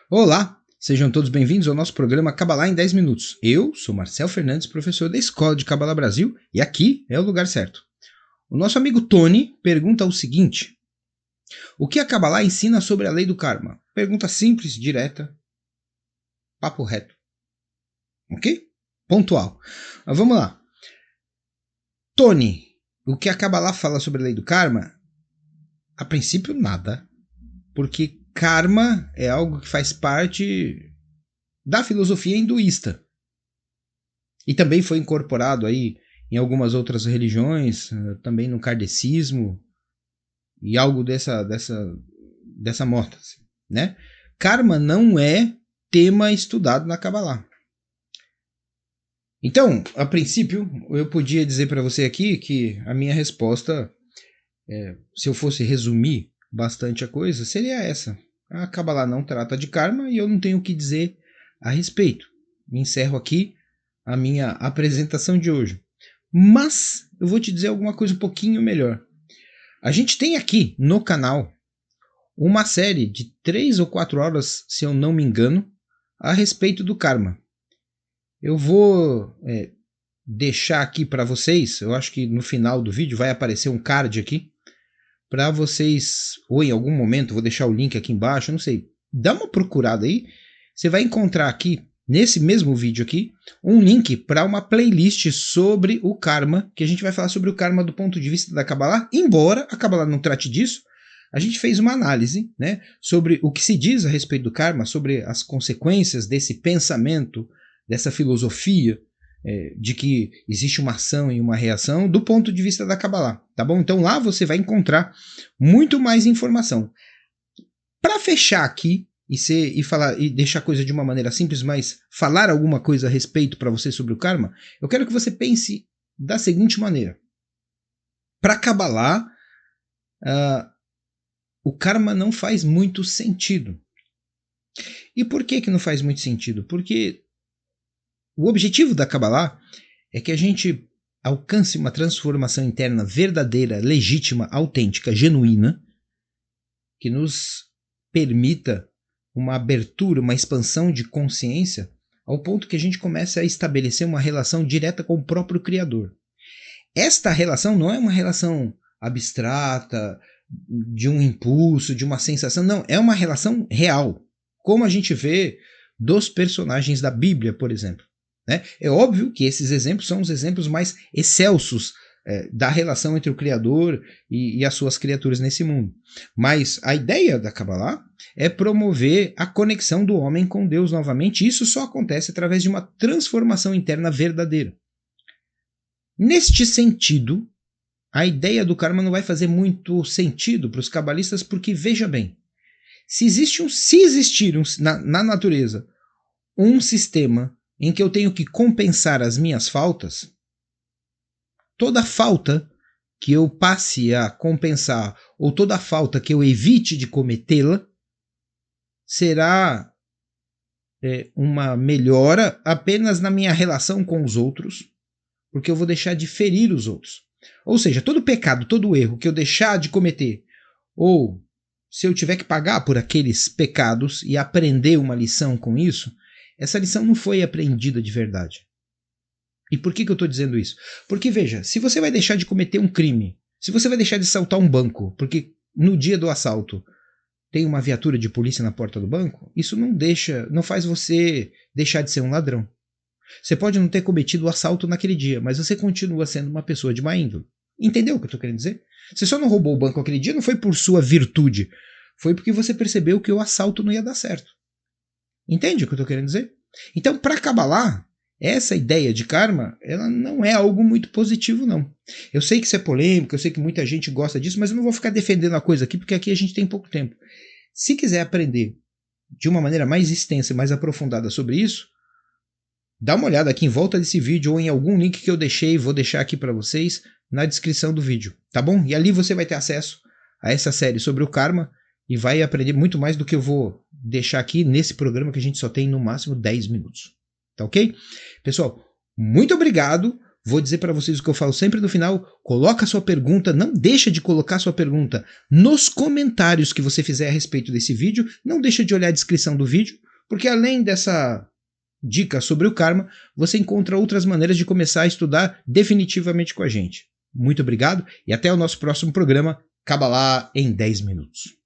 Olá, sejam todos bem-vindos ao nosso programa Cabalá em 10 minutos. Eu sou Marcel Fernandes, professor da Escola de Cabalá Brasil, e aqui é o lugar certo. O nosso amigo Tony pergunta o seguinte: o que a Cabalá ensina sobre a lei do karma? Pergunta simples, direta, papo reto. Ok? Pontual. Mas vamos lá. Tony, o que a Cabalá fala sobre a lei do karma? A princípio, nada. Porque karma é algo que faz parte da filosofia hinduísta. E também foi incorporado aí em algumas outras religiões, também no kardecismo e algo dessa morta, né? Karma não é tema estudado na Kabbalah. Então, a princípio, eu podia dizer para você aqui que a minha resposta, se eu fosse resumir bastante a coisa, seria essa. A Kabbalah não trata de karma e eu não tenho o que dizer a respeito. Encerro aqui a minha apresentação de hoje. Mas eu vou te dizer alguma coisa um pouquinho melhor. A gente tem aqui no canal uma série de 3 ou 4 horas, se eu não me engano, a respeito do karma. Eu vou deixar aqui para vocês, eu acho que no final do vídeo vai aparecer um card aqui, para vocês, ou em algum momento, vou deixar o link aqui embaixo, não sei, dá uma procurada aí, você vai encontrar aqui, nesse mesmo vídeo aqui, um link para uma playlist sobre o karma, que a gente vai falar sobre o karma do ponto de vista da Kabbalah, embora a Kabbalah não trate disso, a gente fez uma análise, né, sobre o que se diz a respeito do karma, sobre as consequências desse pensamento, dessa filosofia, de que existe uma ação e uma reação do ponto de vista da Kabbalah, tá bom? Então lá você vai encontrar muito mais informação. Para fechar aqui e falar e deixar a coisa de uma maneira simples, mas falar alguma coisa a respeito para você sobre o karma, eu quero que você pense da seguinte maneira: para Kabbalah, o karma não faz muito sentido. E por que não faz muito sentido? Porque o objetivo da Kabbalah é que a gente alcance uma transformação interna verdadeira, legítima, autêntica, genuína, que nos permita uma abertura, uma expansão de consciência ao ponto que a gente comece a estabelecer uma relação direta com o próprio Criador. Esta relação não é uma relação abstrata, de um impulso, de uma sensação, não, é uma relação real, como a gente vê dos personagens da Bíblia, por exemplo. Né? É óbvio que esses exemplos são os exemplos mais excelsos da relação entre o Criador e as suas criaturas nesse mundo. Mas a ideia da Kabbalah é promover a conexão do homem com Deus novamente, e isso só acontece através de uma transformação interna verdadeira. Neste sentido, a ideia do karma não vai fazer muito sentido para os cabalistas, porque, veja bem, se existir na natureza um sistema em que eu tenho que compensar as minhas faltas, toda falta que eu passe a compensar ou toda falta que eu evite de cometê-la será uma melhora apenas na minha relação com os outros, porque eu vou deixar de ferir os outros. Ou seja, todo pecado, todo erro que eu deixar de cometer, ou se eu tiver que pagar por aqueles pecados e aprender uma lição com isso, essa lição não foi aprendida de verdade. E por que eu estou dizendo isso? Porque, veja, se você vai deixar de cometer um crime, se você vai deixar de assaltar um banco, porque no dia do assalto tem uma viatura de polícia na porta do banco, isso não faz você deixar de ser um ladrão. Você pode não ter cometido o assalto naquele dia, mas você continua sendo uma pessoa de má índole. Entendeu o que eu estou querendo dizer? Você só não roubou o banco aquele dia, não foi por sua virtude, foi porque você percebeu que o assalto não ia dar certo. Entende o que eu estou querendo dizer? Então, para Kabbalah, essa ideia de karma, ela não é algo muito positivo, não. Eu sei que isso é polêmico, eu sei que muita gente gosta disso, mas eu não vou ficar defendendo a coisa aqui, porque aqui a gente tem pouco tempo. Se quiser aprender de uma maneira mais extensa e mais aprofundada sobre isso, dá uma olhada aqui em volta desse vídeo ou em algum link que eu deixei, vou deixar aqui para vocês na descrição do vídeo, tá bom? E ali você vai ter acesso a essa série sobre o karma e vai aprender muito mais do que eu vou deixar aqui nesse programa que a gente só tem no máximo 10 minutos. Tá ok? Pessoal, muito obrigado. Vou dizer para vocês o que eu falo sempre no final, coloca a sua pergunta, não deixa de colocar a sua pergunta nos comentários que você fizer a respeito desse vídeo, não deixa de olhar a descrição do vídeo, porque além dessa dica sobre o karma, você encontra outras maneiras de começar a estudar definitivamente com a gente. Muito obrigado e até o nosso próximo programa, Kabbalah em 10 minutos.